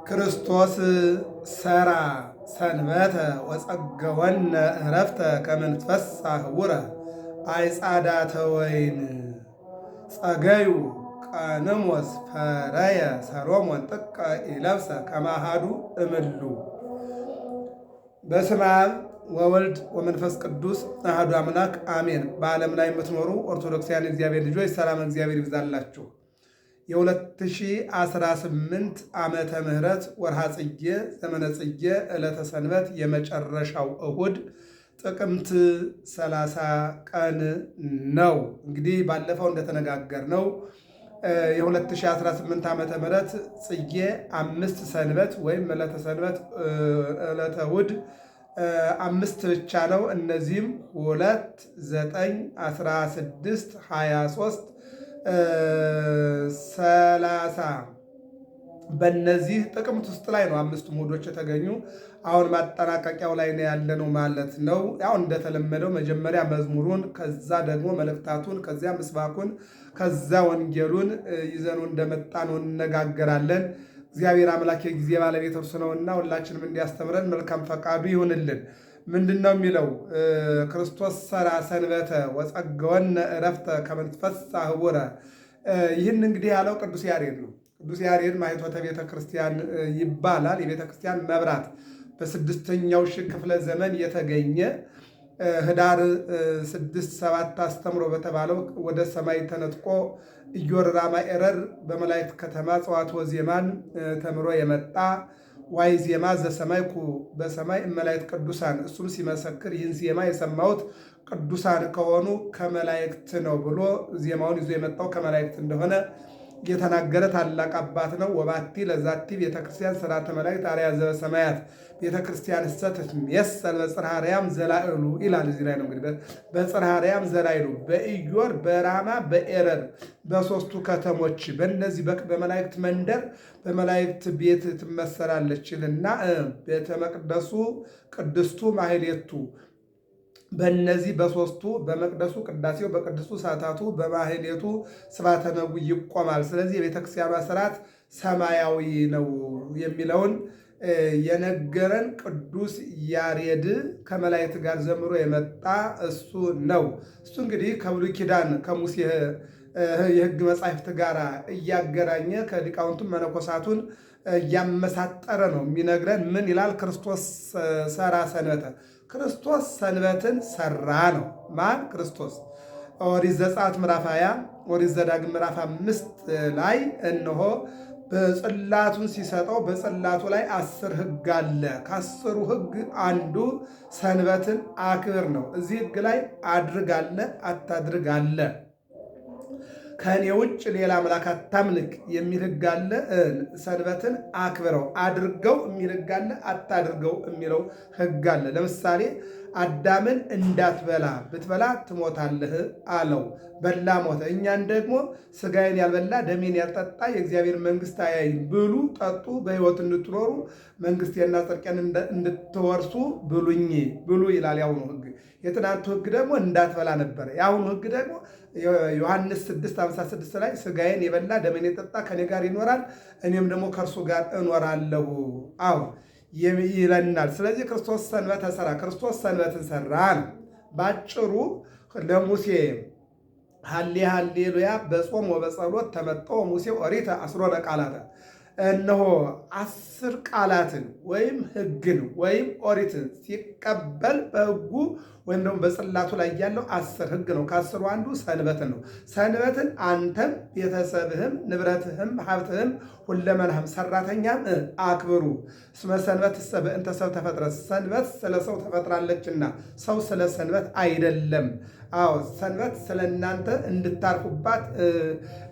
ክርስቶስ ሰራ ሰንበተ ወጸገወነ ዕረፍተ ከመ ንትፈሳህ ህቡረ አይጻዳተ ወይን ጸገዩ ቀንሞስ ፈረየ ሰሎሞን ጥቀ ኢለብሰ ከማሃዱ እምሉ። በስመ አብ ወወልድ ወመንፈስ ቅዱስ አሐዱ አምላክ አሜን። በዓለም ላይ የምትኖሩ ኦርቶዶክሳውያን እግዚአብሔር ልጆች ሰላም እግዚአብሔር ይብዛላችሁ። የ2018 ዓመተ ምህረት ወርሃ ጽጌ ዘመነ ጽጌ ዕለተ ሰንበት የመጨረሻው እሁድ ጥቅምት 30 ቀን ነው። እንግዲህ ባለፈው እንደተነጋገርነው የ2018 ዓመተ ምህረት ጽጌ 5 ሰንበት ወይም ዕለተ ሰንበት ዕለተ እሁድ 5 ብቻ ነው። እነዚህም 2፣ 9፣ 16፣ 23፣ 30 በእነዚህ ጥቅምት ውስጥ ላይ ነው 5 እሁዶች የተገኙ። አሁን ማጠናቀቂያው ላይ ነው ያለነው ማለት ነው። ያው እንደተለመደው መጀመሪያ መዝሙሩን፣ ከዛ ደግሞ መልእክታቱን፣ ከዚያ ምስባኩን፣ ከዛ ወንጌሉን ይዘኑ እንደመጣን እንነጋገራለን። እግዚአብሔር አምላክ የጊዜ ባለቤት እርሱ ነውና ሁላችንም እንዲያስተምረን መልካም ፈቃዱ ይሁንልን። ምንድን ነው የሚለው? ክርስቶስ ሰራ ሰንበተ ወጸገወነ ዕረፍተ ከመ ንትፈሳህ ህቡረ። ይህን እንግዲህ ያለው ቅዱስ ያሬድ ነው። ቅዱስ ያሬድ ማኅቶተ ቤተ ክርስቲያን ይባላል። የቤተ ክርስቲያን መብራት በ6ኛው ሺህ ክፍለ ዘመን የተገኘ ህዳር 6-7 አስተምሮ በተባለው ወደ ሰማይ ተነጥቆ ኢዮርራማ ኤረር በመላእክት ከተማ ጸዋትወ ዜማን ተምሮ የመጣ ዋይ ዜማ ዘሰማይኩ በሰማይ መላእክት ቅዱሳን፣ እሱም ሲመሰክር ይህን ዜማ የሰማሁት ቅዱሳን ከሆኑ ከመላእክት ነው ብሎ ዜማውን ይዞ የመጣው ከመላእክት እንደሆነ የተናገረ ታላቅ አባት ነው። ወባቲ ለዛቲ ቤተክርስቲያን ሥርዓተ መላእክት አርያ ዘበሰማያት ቤተክርስቲያን ስትትሜሰል በጽርሐ አርያም ዘላዕሉ ይላል። እዚህ ላይ ነው እንግዲህ በጽርሐ አርያም ዘላዕሉ በኢዮር በራማ በኤረር በሦስቱ ከተሞች በእነዚህ በመላእክት መንደር በመላእክት ቤት ትመሰላለችልና ቤተ መቅደሱ ቅድስቱ ማሕሌቱ በእነዚህ በሦስቱ በመቅደሱ ቅዳሴው፣ በቅዱሱ ሰዓታቱ፣ በማሕሌቱ ስብሐተ ነግህ ይቆማል። ስለዚህ የቤተክርስቲያኗ ስርዓት ሰማያዊ ነው የሚለውን የነገረን ቅዱስ ያሬድ ከመላእክት ጋር ዘምሮ የመጣ እሱ ነው። እሱ እንግዲህ ከብሉይ ኪዳን ከሙሴ የሕግ መጻሕፍት ጋር እያገናኘ ከሊቃውንቱም መነኮሳቱን እያመሳጠረ ነው የሚነግረን። ምን ይላል? ክርስቶስ ሰራ ሰንበተ። ክርስቶስ ሰንበትን ሰራ ነው። ማን? ክርስቶስ። ኦሪት ዘጸአት ምዕራፍ 20 ኦሪት ዘዳግም ምዕራፍ 5 ላይ እነሆ በጽላቱን ሲሰጠው በጽላቱ ላይ 10 ሕግ አለ። ከ10ሩ ሕግ አንዱ ሰንበትን አክብር ነው። እዚህ ሕግ ላይ አድርግ አለ፣ አታድርግ አለ። ከእኔ ውጭ ሌላ አምላክ አታምልክ የሚል ሕግ አለ። ሰንበትን አክብረው አድርገው የሚል ሕግ አለ። አታድርገው የሚለው ሕግ አለ። ለምሳሌ አዳምን እንዳትበላ ብትበላ ትሞታለህ አለው። በላ ሞተ። እኛን ደግሞ ሥጋዬን ያልበላ ደሜን ያልጠጣ የእግዚአብሔር መንግሥት አያይም። ብሉ ጠጡ፣ በሕይወት እንድትኖሩ መንግሥቴና ጽድቄን እንድትወርሱ ብሉኝ ብሉ ይላል ያሁኑ ሕግ። የትናንቱ ሕግ ደግሞ እንዳትበላ ነበረ። የአሁኑ ሕግ ደግሞ ዮሐንስ 6:56 ላይ ሥጋዬን የበላ ደሜን የጠጣ ከኔ ጋር ይኖራል፣ እኔም ደግሞ ከእርሱ ጋር እኖራለሁ ይለናል። ስለዚህ ክርስቶስ ሰንበት ሰራ። ክርስቶስ ሰንበትን ሰራ ነው ባጭሩ። ለሙሴ ሃሌ ሃሌሉያ በጾም ወበጸሎት ተመጠ ሙሴ ኦሪተ 10 ቃላተ። እነሆ 10 ቃላትን ወይም ሕግን ወይም ኦሪትን ሲቀበል በሕጉ ወይም ደግሞ በጽላቱ ላይ ያለው 10 ሕግ ነው። ከ10ሩ አንዱ ሰንበትን ነው። ሰንበትን አንተም ቤተሰብህም ንብረትህም ሀብትህም ሁለመናህም ሰራተኛም አክብሩ። እስመ ሰንበት በእንተ ሰብእ ተፈጥረት፣ ሰንበት ስለ ሰው ተፈጥራለችና ሰው ስለ ሰንበት አይደለም። አዎ ሰንበት ስለ እናንተ እንድታርፉባት፣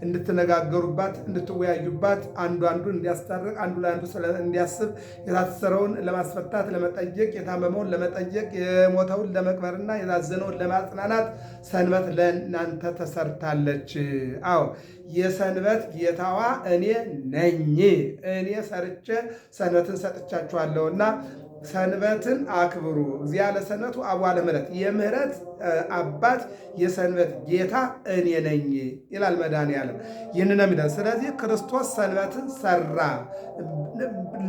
እንድትነጋገሩባት፣ እንድትወያዩባት፣ አንዱ አንዱን እንዲያስታርቅ፣ አንዱ ለአንዱ እንዲያስብ፣ የታሰረውን ለማስፈታት ለመጠየቅ፣ የታመመውን ለመጠየቅ፣ የሞተውን ለመቅበርና የታዘነውን ለማጽናናት ሰንበት ለእናንተ ተሰርታለች። አዎ የሰንበት ጌታዋ እኔ ነኝ። እኔ ሰርቼ ሰንበትን ሰጥቻችኋለሁና ሰንበትን አክብሩ። እግዚአ ለሰንበቱ አቡአ ለምሕረት፣ የምሕረት አባት የሰንበት ጌታ እኔ ነኝ ይላል መድኃኔዓለም። ይህን ነው የሚለው። ስለዚህ ክርስቶስ ሰንበትን ሰራ።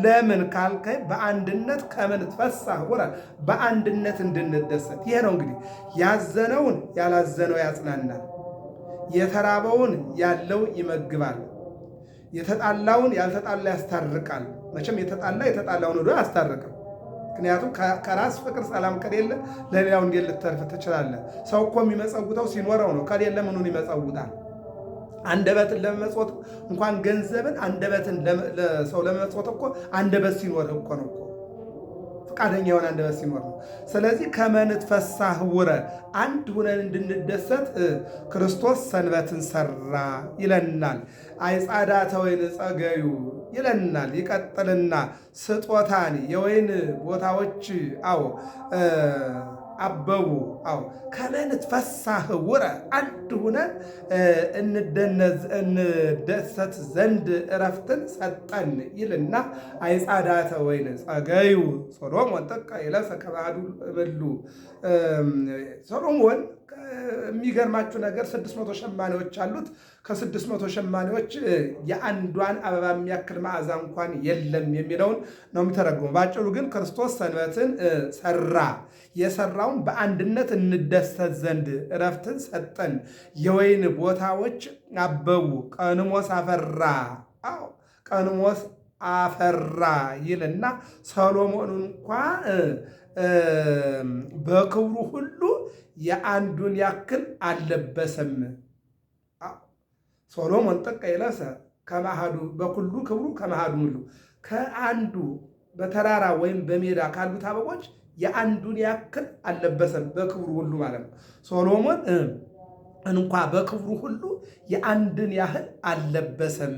ለምን ካልከኝ በአንድነት ከምን ትፈሳህ ወራል፣ በአንድነት እንድንደሰት። ይሄ ነው እንግዲህ ያዘነውን ያላዘነው ያጽናናል፣ የተራበውን ያለው ይመግባል፣ የተጣላውን ያልተጣላ ያስታርቃል። መቼም የተጣላውን ወዶ አያስታርቅም። ምክንያቱም ከራስ ፍቅር ሰላም ከሌለ ለሌላው እንዴት ልተርፍ ትችላለህ? ሰው እኮ የሚመጸውተው ሲኖረው ነው። ከሌለ ምኑን ይመጸውታል? አንደበትን ለመመጽወት እንኳን ገንዘብን አንደበትን ሰው ለመመጽወት እኮ አንደበት ሲኖር እኮ ነው ፈቃደኛ የሆነ አንደበት ሲኖር ነው። ስለዚህ ከመንትፈሳህ ውረ አንድ ሁነን እንድንደሰት ክርስቶስ ሰንበትን ሰራ ይለናል። አይጻዳተ ወይን ጸገዩ ይለናል። ይቀጥልና ስጦታን የወይን ቦታዎች አበቡ ከመንትፈሳህ ውረ አንድ ሁነን እንደሰት ዘንድ እረፍትን ሰጠን ይልና አይጻዳተ ወይን ጸገዩ ሶሎሞን ጥቀ ይለብሰ ከማዱ እምሉ። ሶሎሞን የሚገርማችሁ ነገር 600 ሸማኔዎች አሉት። ከ600 ሸማኔዎች የአንዷን አበባ የሚያክል መዓዛ እንኳን የለም የሚለውን ነው የሚተረጉመው። ባጭሩ ግን ክርስቶስ ሰንበትን ሰራ። የሰራውን በአንድነት እንደሰት ዘንድ እረፍትን ሰጠን። የወይን ቦታዎች አበቡ፣ ቀንሞስ አፈራ። ቀንሞስ አፈራ ይልና ሰሎሞን እንኳ በክብሩ ሁሉ የአንዱን ያክል አልለበሰም። ሶሎሞን ጥቀ ይለብሰ ከማሃዱ በኩሉ ክብሩ ከማሃዱ ሙሉ። ከአንዱ በተራራ ወይም በሜዳ ካሉት አበቦች የአንዱን ያክል አልለበሰም፣ በክብሩ ሁሉ ማለት ነው። ሶሎሞን እንኳ በክብሩ ሁሉ የአንድን ያህል አልለበሰም።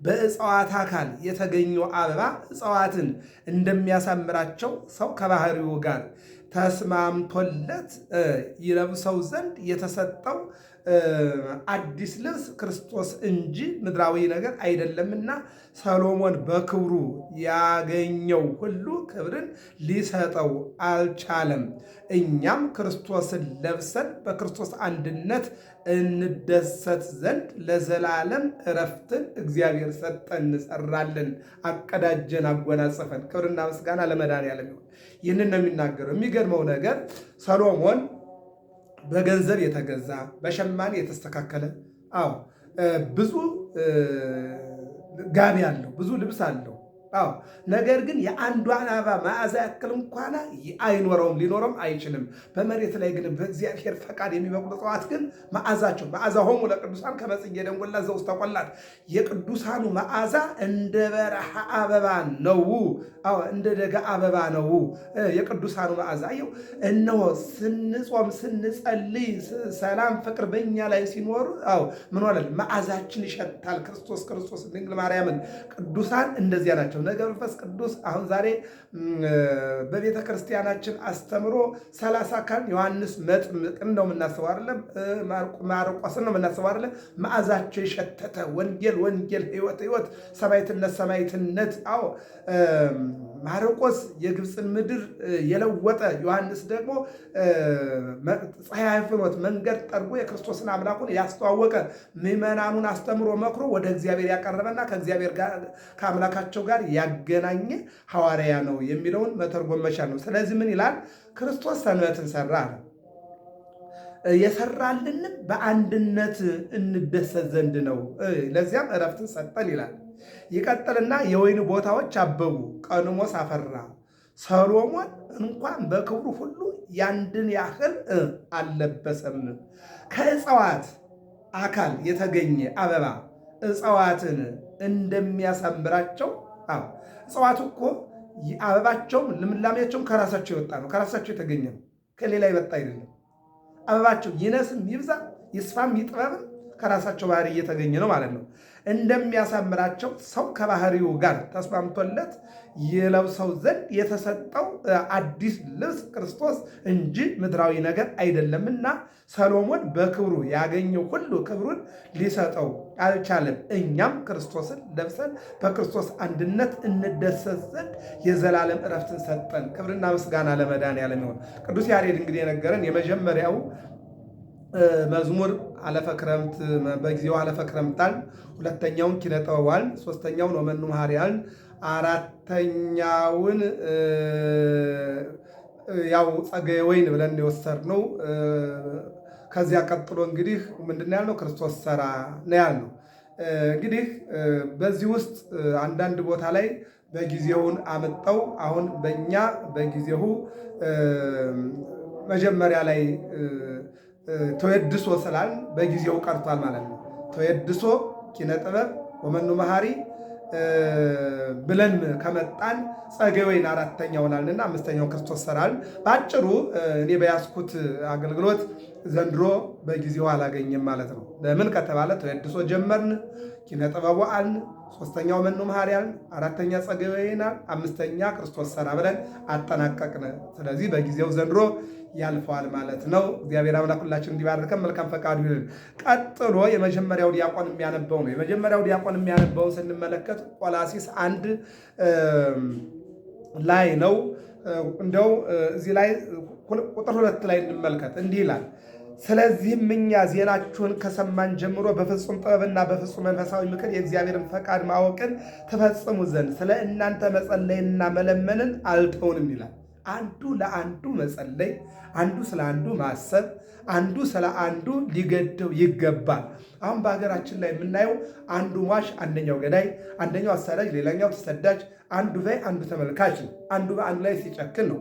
በእጽዋት አካል የተገኘው አበባ እጽዋትን እንደሚያሳምራቸው ሰው ከባህሪው ጋር ተስማምቶለት ይለብሰው ዘንድ የተሰጠው አዲስ ልብስ ክርስቶስ እንጂ ምድራዊ ነገር አይደለምና ሰሎሞን በክብሩ ያገኘው ሁሉ ክብርን ሊሰጠው አልቻለም። እኛም ክርስቶስን ለብሰን በክርስቶስ አንድነት እንደሰት ዘንድ ለዘላለም እረፍትን እግዚአብሔር ሰጠን፣ እንሰራለን፣ አቀዳጀን፣ አጎናጸፈን። ክብርና ምስጋና ለመድኃኔዓለም ይሁን። ይህንን ነው የሚናገረው። የሚገርመው ነገር ሰሎሞን በገንዘብ የተገዛ በሸማኔ የተስተካከለ ብዙ ጋቢ አለው፣ ብዙ ልብስ አለው። ነገር ግን የአንዷን አበባ መዓዛ ያክል እንኳን አይኖረውም፣ ሊኖረውም አይችልም። በመሬት ላይ ግን በእግዚአብሔር ፈቃድ የሚበቅሉ እጽዋት ግን መዓዛቸው መዓዛሆሙ ለቅዱሳን ከመ ጽጌ ደንጎላ ዘውስተ ቈላት፣ የቅዱሳኑ መዓዛ እንደ በረሃ አበባ ነው፣ እንደ ደጋ አበባ ነው የቅዱሳኑ መዓዛ። ይኸው እነሆ ስንጾም ስንጸልይ ሰላም ፍቅር በእኛ ላይ ሲኖር ምን ሆነ? መዓዛችን ይሸታል። ክርስቶስ ድንግል ማርያምን ቅዱሳን እንደዚያ ናቸው። ነገ መንፈስ ቅዱስ አሁን ዛሬ በቤተ ክርስቲያናችን አስተምሮ 30 ካን ዮሐንስ መጥምቅን ነው የምናስበው አይደለም፣ ማርቆስን ነው የምናስበው አይደለም። መዓዛቸው የሸተተ ወንጌል ሕይወት ሰማዕትነት ማርቆስ የግብፅን ምድር የለወጠ፣ ዮሐንስ ደግሞ ፀሐይ ፍኖት መንገድ ጠርጎ የክርስቶስን አምላኩን ያስተዋወቀ፣ ምዕመናኑን አስተምሮ መክሮ ወደ እግዚአብሔር ያቀረበና ከእግዚአብሔር ጋር ከአምላካቸው ጋር ያገናኘ ሐዋርያ ነው የሚለውን መተርጎም መቻል ነው። ስለዚህ ምን ይላል? ክርስቶስ ሰንበትን ሰራ ነው። የሰራልንም በአንድነት እንደሰት ዘንድ ነው፣ ለዚያም እረፍትን ሰጠን ይላል። ይቀጥልና የወይን ቦታዎች አበቡ፣ ቀንሞስ አፈራ። ሰሎሞን እንኳን በክብሩ ሁሉ ያንድን ያህል አልለበሰም። ከእጽዋት አካል የተገኘ አበባ እጽዋትን እንደሚያሳምራቸው እጽዋቱ እኮ አበባቸውም ልምላሜያቸውም ከራሳቸው የወጣ ነው፣ ከራሳቸው የተገኘ ነው፣ ከሌላ የወጣ አይደለም። አበባቸው ይነስም ይብዛ ይስፋም ይጥበብም ከራሳቸው ባህሪ እየተገኘ ነው ማለት ነው። እንደሚያሳምራቸው ሰው ከባህሪው ጋር ተስማምቶለት የለብሰው ዘንድ የተሰጠው አዲስ ልብስ ክርስቶስ እንጂ ምድራዊ ነገር አይደለምና ሰሎሞን በክብሩ ያገኘው ሁሉ ክብሩን ሊሰጠው አልቻለም። እኛም ክርስቶስን ለብሰን በክርስቶስ አንድነት እንደሰት ዘንድ የዘላለም ዕረፍትን ሰጠን። ክብርና ምስጋና ለመድኃኔዓለም ይሁን። ቅዱስ ያሬድ እንግዲህ የነገረን የመጀመሪያው መዝሙር አለፈ ክረምት በጊዜው አለፈ ክረምታል፣ ሁለተኛውን ኪነ ጥበባል፣ ሶስተኛውን ወመኑ መሐሪያል፣ አራተኛውን ያው ጸጋዬ ወይን ብለን የወሰድነው። ከዚያ ቀጥሎ እንግዲህ ምንድን ነው ያልነው? ክርስቶስ ሰራ ነው ያልነው። እንግዲህ በዚህ ውስጥ አንዳንድ ቦታ ላይ በጊዜውን አመጣው። አሁን በእኛ በጊዜው መጀመሪያ ላይ ተወድሶ ስላል በጊዜው ቀርቷል ማለት ነው። ተወድሶ ኪነ ጥበብ ወመኑ መሐሪ ብለን ከመጣን ጸጋዬ ወይን አራተኛው ናልና አምስተኛው ክርስቶስ ሰራል። በአጭሩ እኔ በያዝኩት አገልግሎት ዘንድሮ በጊዜው አላገኘም ማለት ነው። ለምን ከተባለ ተወድሶ ጀመርን፣ ኪነ ጥበቡ አልን፣ ሶስተኛው ወመኑ መሐሪ አልን፣ አራተኛ ጸጋዬ ወይን አልን፣ አምስተኛ ክርስቶስ ሰራ ብለን አጠናቀቅን። ስለዚህ በጊዜው ዘንድሮ ያልፈዋል ማለት ነው። እግዚአብሔር አምላክ ሁላችን እንዲባርከን መልካም ፈቃዱ ይሁን። ቀጥሎ የመጀመሪያው ዲያቆን የሚያነበው ነው። የመጀመሪያው ዲያቆን የሚያነበውን ስንመለከት ቆላሲስ 1 ላይ ነው። እንደው እዚህ ላይ ቁጥር 2 ላይ እንመልከት። እንዲህ ይላል፣ ስለዚህም እኛ ዜናችሁን ከሰማን ጀምሮ በፍጹም ጥበብና በፍጹም መንፈሳዊ ምክር የእግዚአብሔርን ፈቃድ ማወቅን ትፈጽሙ ዘንድ ስለ እናንተ መጸለይንና መለመንን አልተውንም ይላል። አንዱ ለአንዱ መጸለይ፣ አንዱ ስለ አንዱ ማሰብ፣ አንዱ ስለ አንዱ ሊገደው ይገባል። አሁን በሀገራችን ላይ የምናየው አንዱ ሟች፣ አንደኛው ገዳይ፣ አንደኛው አሳዳጅ፣ ሌላኛው ተሰዳጅ፣ አንዱ በይ አንዱ ተመልካች ነው። አንዱ በአንዱ ላይ ሲጨክን ነው።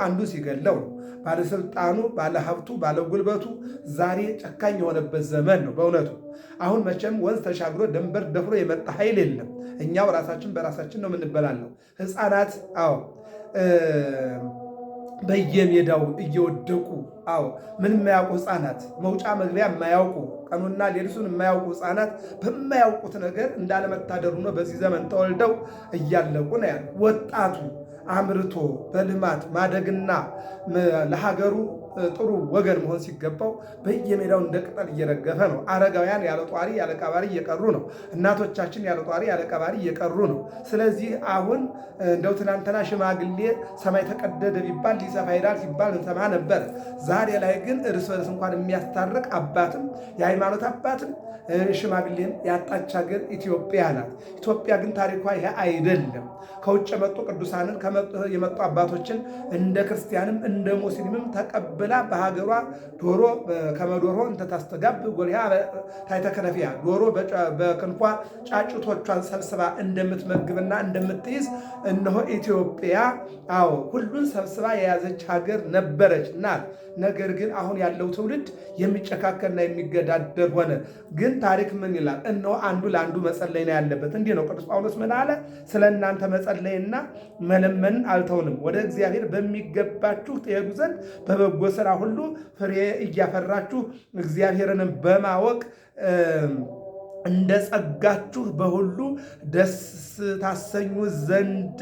አንዱ ሲገለው ነው። ባለስልጣኑ፣ ባለሀብቱ፣ ባለጉልበቱ ዛሬ ጨካኝ የሆነበት ዘመን ነው በእውነቱ። አሁን መቼም ወንዝ ተሻግሮ ድንበር ደፍሮ የመጣ ኃይል የለም። እኛው ራሳችን በራሳችን ነው የምንበላለው። ሕፃናት በየሜዳው እየወደቁ ምን የማያውቁ ሕፃናት፣ መውጫ መግቢያ የማያውቁ ቀኑና ሌሊቱን የማያውቁ ሕፃናት በማያውቁት ነገር እንዳለመታደሩ ነው በዚህ ዘመን ተወልደው እያለቁ ነው ያለ። ወጣቱ አምርቶ በልማት ማደግና ለሀገሩ ጥሩ ወገን መሆን ሲገባው በየሜዳው እንደ ቅጠል እየረገፈ ነው። አረጋውያን ያለ ጧሪ ያለ ቀባሪ እየቀሩ ነው። እናቶቻችን ያለ ጧሪ ያለ ቀባሪ እየቀሩ ነው። ስለዚህ አሁን እንደው ትናንትና ሽማግሌ ሰማይ ተቀደደ ቢባል ሊሰፋ ሄዳል ሲባል እንሰማ ነበር። ዛሬ ላይ ግን እርስ በርስ እንኳን የሚያስታርቅ አባትም የሃይማኖት አባትም ሽማግሌም ያጣች ሀገር ኢትዮጵያ ናት። ኢትዮጵያ ግን ታሪኳ ይሄ አይደለም። ከውጭ የመጡ ቅዱሳንን የመጡ አባቶችን እንደ ክርስቲያንም እንደ ሙስሊምም ተቀብላ በሀገሯ ዶሮ ከመዶሮ እንተታስተጋብ ጎልያ ታይተከረፊያ ዶሮ በክንፏ ጫጩቶቿን ሰብስባ እንደምትመግብና እንደምትይዝ እነሆ ኢትዮጵያ ሁሉን ሰብስባ የያዘች ሀገር ነበረች ናት። ነገር ግን አሁን ያለው ትውልድ የሚጨካከልና የሚገዳደር ሆነ። ግን ታሪክ ምን ይላል? እነሆ አንዱ ለአንዱ መጸለይ ነው ያለበት። እንዲህ ነው ቅዱስ ጳውሎስ ምን አለ? ስለ እናንተ መጸለይና መለመንን አልተውንም፣ ወደ እግዚአብሔር በሚገባችሁ ትሄዱ ዘንድ በበጎ ሥራ ሁሉ ፍሬ እያፈራችሁ እግዚአብሔርንም በማወቅ እንደ ጸጋችሁ በሁሉ ደስ ታሰኙ ዘንድ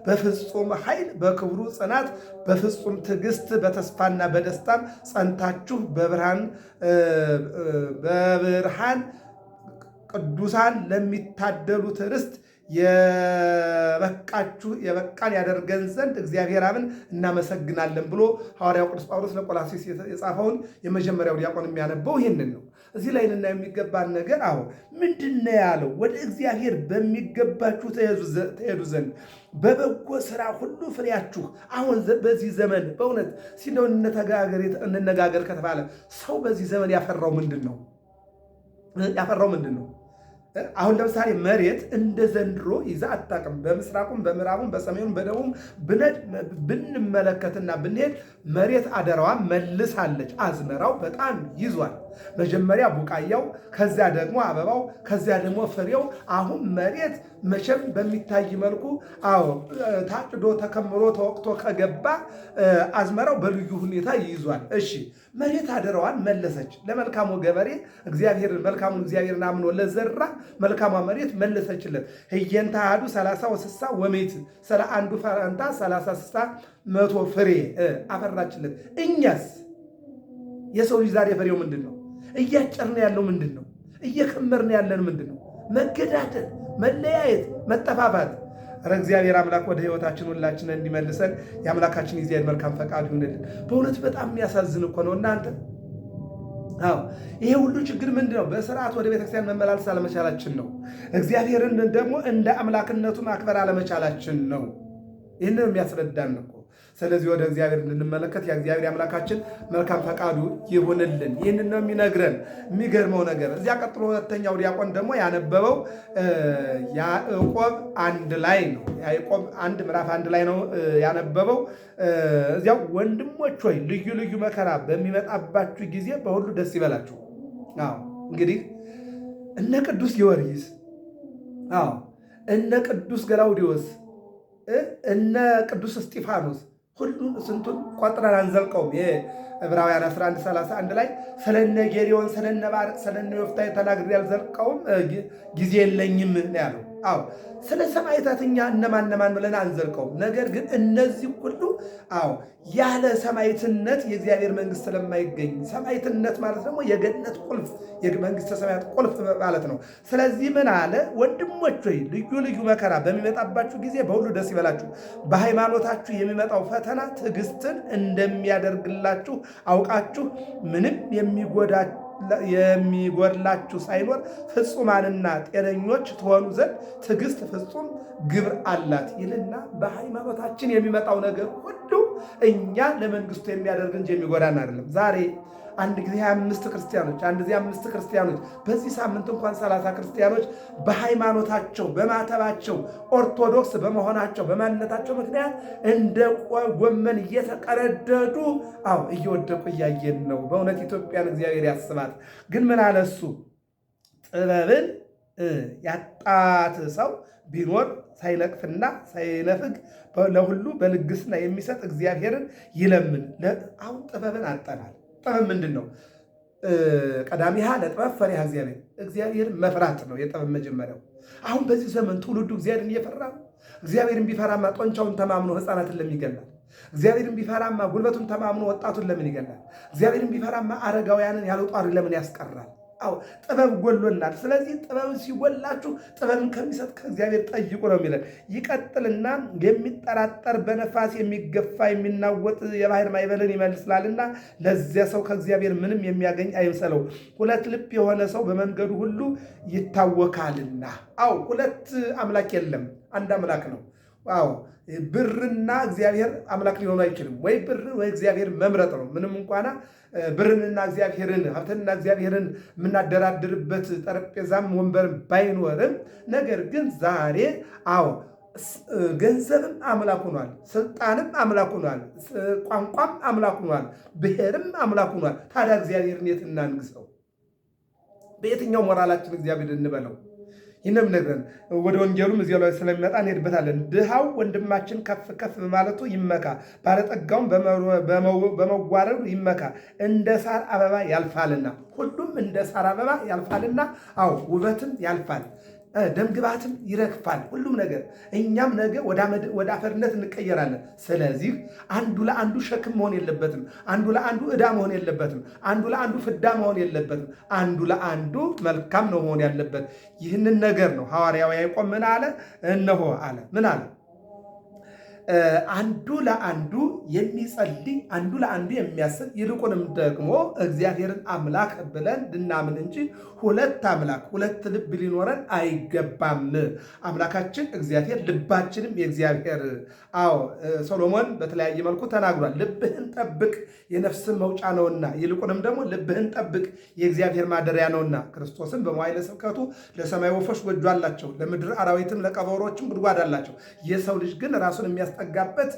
በፍጹም ኃይል በክብሩ ጽናት በፍጹም ትዕግስት በተስፋና በደስታም ጸንታችሁ በብርሃን ቅዱሳን ለሚታደሉት ርስት የበቃን ያደርገን ዘንድ እግዚአብሔር አብን እናመሰግናለን ብሎ ሐዋርያው ቅዱስ ጳውሎስ ለቆላስይስ የጻፈውን የመጀመሪያው ዲያቆን የሚያነበው ይህንን ነው። እዚህ ላይ ልናየው የሚገባን ነገር ምንድን ነው ያለው? ወደ እግዚአብሔር በሚገባችሁ ትሄዱ ዘንድ በበጎ ስራ ሁሉ ፍሬያችሁ። አሁን በዚህ ዘመን በእውነት ሲለው እንነጋገር ከተባለ ሰው በዚህ ዘመን ያፈራው ምንድን ነው? አሁን ለምሳሌ መሬት እንደ ዘንድሮ ይዛ አታውቅም። በምስራቁም በምዕራቡም በሰሜኑም በደቡብም ብንመለከትና ብንሄድ መሬት አደራዋ መልሳለች። አዝመራው በጣም ይዟል። መጀመሪያ ቡቃያው፣ ከዚያ ደግሞ አበባው፣ ከዚያ ደግሞ ፍሬው። አሁን መሬት መቼም በሚታይ መልኩ ታጭዶ ተከምሮ ተወቅቶ ከገባ አዝመራው በልዩ ሁኔታ ይይዟል። እሺ መሬት አደረዋን መለሰች ለመልካሙ ገበሬ እግዚአብሔርን መልካሙን እግዚአብሔርን አምኖ ለዘራ መልካሟ መሬት መለሰችለት። ህየንተ አሐዱ 30 ወ60 ወሜት ስለ አንዱ ፈንታ 30 60 መቶ ፍሬ አፈራችለት። እኛስ የሰው ልጅ ዛሬ ፍሬው ምንድን ነው? እያጨርን ያለው ምንድን ነው? እየከመርን ያለን ምንድን ነው? መገዳደል፣ መለያየት፣ መጠፋፋት። ኧረ እግዚአብሔር አምላክ ወደ ህይወታችን ሁላችንን እንዲመልሰን የአምላካችን እግዚአብሔር መልካም ፈቃድ ይሁንልን። በእውነት በጣም የሚያሳዝን እኮ ነው እናንተ። ይሄ ሁሉ ችግር ምንድን ነው? በስርዓት ወደ ቤተክርስቲያን መመላለስ አለመቻላችን ነው። እግዚአብሔርን ደግሞ እንደ አምላክነቱ ማክበር አለመቻላችን ነው። ይህንን የሚያስረዳን እኮ። ስለዚህ ወደ እግዚአብሔር እንድንመለከት የእግዚአብሔር አምላካችን መልካም ፈቃዱ ይሁንልን። ይህንን ነው የሚነግረን። የሚገርመው ነገር እዚያ ቀጥሎ ሁለተኛው ዲያቆን ደግሞ ያነበበው ያዕቆብ 1 ላይ ነው። ያዕቆብ 1 ምዕራፍ 1 ላይ ነው ያነበበው። እዚያው ወንድሞች ሆይ ልዩ ልዩ መከራ በሚመጣባችሁ ጊዜ በሁሉ ደስ ይበላችሁ። እንግዲህ እነ ቅዱስ ጊዮርጊስ እነ ቅዱስ ገላውዲዮስ እነ ቅዱስ እስጢፋኖስ ሁሉን ስንቱን ቆጥረን አንዘልቀውም። ዕብራውያን 11:31 ላይ ስለነ ጌዴዎን ስለነ ባርቅ ስለነ ዮፍታሔ ተናግሬ አልዘልቀውም ጊዜ የለኝም ነው ያለው። ስለ ሰማዕታት እኛ እነማን ብለን አንዘልቀውም። ነገር ግን እነዚህ ሁሉ ያለ ሰማዕትነት የእግዚአብሔር መንግሥት ስለማይገኝ፣ ሰማዕትነት ማለት ደግሞ የገነት ቁልፍ የመንግሥተ ሰማያት ቁልፍ ማለት ነው። ስለዚህ ምን አለ? ወንድሞች ሆይ ልዩ ልዩ መከራ በሚመጣባችሁ ጊዜ በሁሉ ደስ ይበላችሁ። በሃይማኖታችሁ የሚመጣው ፈተና ትዕግስትን እንደሚያደርግላችሁ አውቃችሁ ምንም የሚጎድላችሁ ሳይኖር ፍጹማንና ጤነኞች ትሆኑ ዘንድ ትዕግስት ፍጹም ግብር አላት ይልና በሃይማኖታችን የሚመጣው ነገር ሁሉ እኛ ለመንግስቱ የሚያደርግ እንጂ የሚጎዳን አይደለም። ዛሬ አንድ ጊዜ 25 ክርስቲያኖች፣ አንድ ጊዜ 5 ክርስቲያኖች፣ በዚህ ሳምንት እንኳን 30 ክርስቲያኖች በሃይማኖታቸው በማተባቸው ኦርቶዶክስ በመሆናቸው በማንነታቸው ምክንያት እንደ ጎመን እየተቀረደዱ እየወደቁ እያየን ነው። በእውነት ኢትዮጵያን እግዚአብሔር ያስባት። ግን ምን አለ እሱ? ጥበብን ያጣት ሰው ቢኖር ሳይነቅፍና ሳይነፍግ ለሁሉ በልግስና የሚሰጥ እግዚአብሔርን ይለምን። አሁን ጥበብን አጠናል። ጥበብ ምንድን ነው? ቀዳሚሃ ለጥበብ ፈሪሃ እግዚአብሔር፣ እግዚአብሔር መፍራት ነው የጥበብ መጀመሪያው። አሁን በዚህ ዘመን ትውልዱ እግዚአብሔርን እየፈራ ነው። እግዚአብሔርን ቢፈራማ ጦንቻውን ተማምኖ ሕፃናትን ለምን ይገላል? እግዚአብሔርን ቢፈራማ ጉልበቱን ተማምኖ ወጣቱን ለምን ይገላል? እግዚአብሔርን ቢፈራማ አረጋውያንን ያለ ጧሪ ለምን ያስቀራል? ጥበብ ጎሎናል። ስለዚህ ጥበብ ሲጎላችሁ ጥበብን ከሚሰጥ ከእግዚአብሔር ጠይቁ ነው የሚለን። ይቀጥልና የሚጠራጠር በነፋስ የሚገፋ የሚናወጥ የባህር ማዕበልን ይመስላልና ለዚያ ሰው ከእግዚአብሔር ምንም የሚያገኝ አይምሰለው። ሁለት ልብ የሆነ ሰው በመንገዱ ሁሉ ይታወካልና። ሁለት አምላክ የለም፣ አንድ አምላክ ነው። ብርና እግዚአብሔር አምላክ ሊሆኑ አይችልም። ወይ ብር ወይ እግዚአብሔር መምረጥ ነው። ምንም እንኳና ብርንና እግዚአብሔርን ሀብትንና እግዚአብሔርን የምናደራድርበት ጠረጴዛም ወንበርም ባይኖርም፣ ነገር ግን ዛሬ ገንዘብም አምላክ ሆኗል፣ ስልጣንም አምላክ ሆኗል፣ ቋንቋም አምላክ ሆኗል፣ ብሔርም አምላክ ሆኗል። ታዲያ እግዚአብሔርን የት እናንግሰው? በየትኛው ሞራላችን እግዚአብሔር እንበለው? ይህንም ነግረን ወደ ወንጌሉም እዚያው ላይ ስለሚመጣ እንሄድበታለን። ድሃው ወንድማችን ከፍ ከፍ በማለቱ ይመካ፣ ባለጠጋውም በመዋረዱ ይመካ። እንደ ሳር አበባ ያልፋልና፣ ሁሉም እንደ ሳር አበባ ያልፋልና። ውበትም ያልፋል፣ ደምግባትም ይረግፋል፣ ሁሉም ነገር። እኛም ነገ ወደ አፈርነት እንቀየራለን። ስለዚህ አንዱ ለአንዱ ሸክም መሆን የለበትም። አንዱ ለአንዱ ዕዳ መሆን የለበትም። አንዱ ለአንዱ ፍዳ መሆን የለበትም። አንዱ ለአንዱ መልካም ነው መሆን ያለበት። ይህንን ነገር ነው ሐዋርያው ያዕቆብ ምን አለ? እነሆ አለ። ምን አለ? አንዱ ለአንዱ የሚጸልይ አንዱ ለአንዱ የሚያስብ ይልቁንም ደግሞ እግዚአብሔርን አምላክ ብለን እንድናምን እንጂ ሁለት አምላክ ሁለት ልብ ሊኖረን አይገባም። አምላካችን እግዚአብሔር ልባችንም የእግዚአብሔር። ሰሎሞን በተለያየ መልኩ ተናግሯል። ልብህን ጠብቅ የነፍስን መውጫ ነውና፣ ይልቁንም ደግሞ ልብህን ጠብቅ የእግዚአብሔር ማደሪያ ነውና። ክርስቶስን በመዋዕለ ስብከቱ ለሰማይ ወፎች ጎጆ አላቸው፣ ለምድር አራዊትም ለቀበሮችም ጉድጓድ አላቸው። የሰው ልጅ ግን ራሱን የሚያስጠጋበት